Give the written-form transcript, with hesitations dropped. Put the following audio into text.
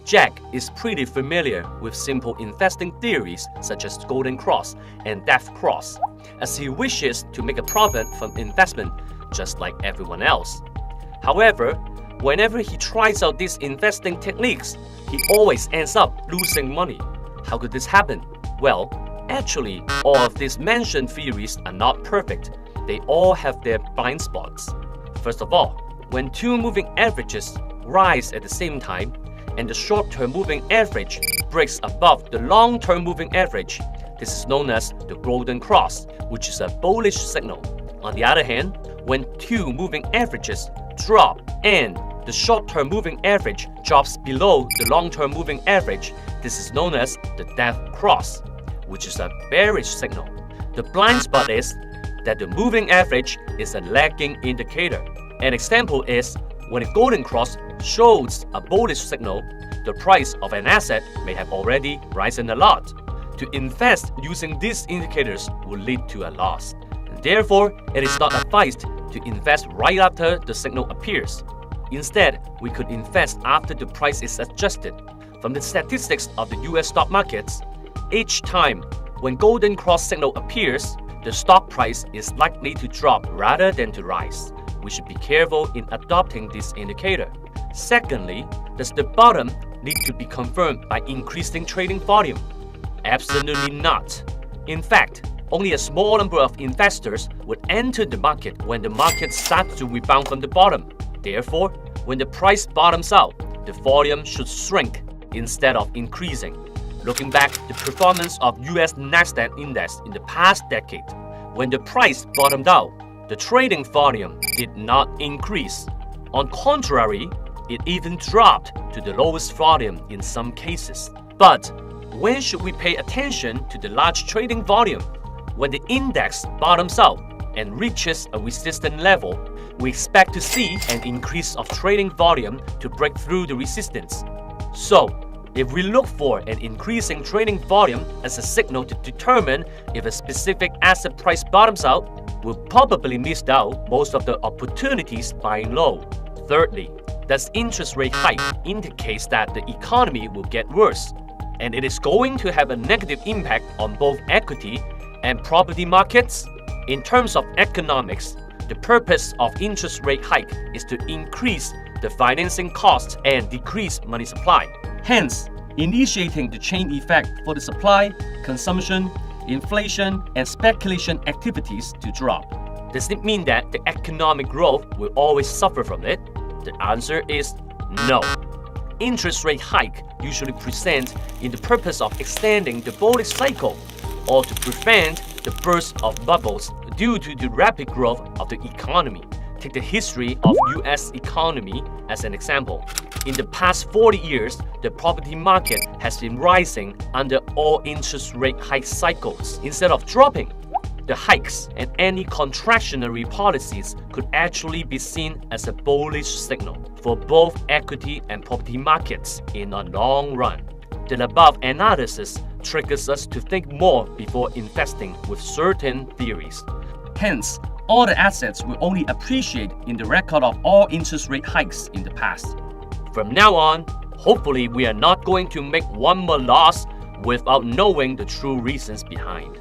Jack is pretty familiar with simple investing theories such as Golden Cross and Death Cross, as he wishes to make a profit from investment just like everyone else. However, whenever he tries out these investing techniques, he always ends up losing money. How could this happen? Well, actually, all of these mentioned theories are not perfect. They all have their blind spots. First of all, when two moving averages rise at the same time, and the short-term moving average breaks above the long-term moving average, this is known as the Golden Cross, which is a bullish signal. On the other hand, when two moving averages drop and the short-term moving average drops below the long-term moving average, this is known as the Death Cross, which is a bearish signal. The blind spot is that the moving average is a lagging indicator. An example is when a Golden Cross shows a bullish signal, the price of an asset may have already risen a lot. To invest using these indicators will lead to a loss. Therefore, it is not advised to invest right after the signal appears. Instead, we could invest after the price is adjusted. From the statistics of the US stock markets, each time when Golden Cross signal appears, the stock price is likely to drop rather than to rise. We should be careful in adopting this indicator. Secondly, does the bottom need to be confirmed by increasing trading volume? Absolutely not. In fact, only a small number of investors would enter the market when the market starts to rebound from the bottom. Therefore, when the price bottoms out, the volume should shrink instead of increasing. Looking back, the performance of US Nasdaq index in the past decade, when the price bottomed out, the trading volume did not increase. On contrary, it even dropped to the lowest volume in some cases. But when should we pay attention to the large trading volume? When the index bottoms out and reaches a resistance level, we expect to see an increase of trading volume to break through the resistance. So, if we look for an increasing trading volume as a signal to determine if a specific asset price bottoms out, we'll probably miss out most of the opportunities buying low. Thirdly, does interest rate hike indicates that the economy will get worse, and it is going to have a negative impact on both equity and property markets? In terms of economics, the purpose of interest rate hike is to increase the financing cost and decrease money supply. Hence, initiating the chain effect for the supply, consumption, inflation, and speculation activities to drop. Does it mean that the economic growth will always suffer from it? The answer is no. Interest rate hike usually present in the purpose of extending the bullish cycle or to prevent the burst of bubbles due to the rapid growth of the economy. Take the history of US economy as an example. In the past 40 years, the property market has been rising under all interest rate hike cycles instead of dropping. The hikes and any contractionary policies could actually be seen as a bullish signal for both equity and property markets in a long run. The above analysis triggers us to think more before investing with certain theories. Hence, all the assets will only appreciate in the record of all interest rate hikes in the past. From now on, hopefully we are not going to make one more loss without knowing the true reasons behind.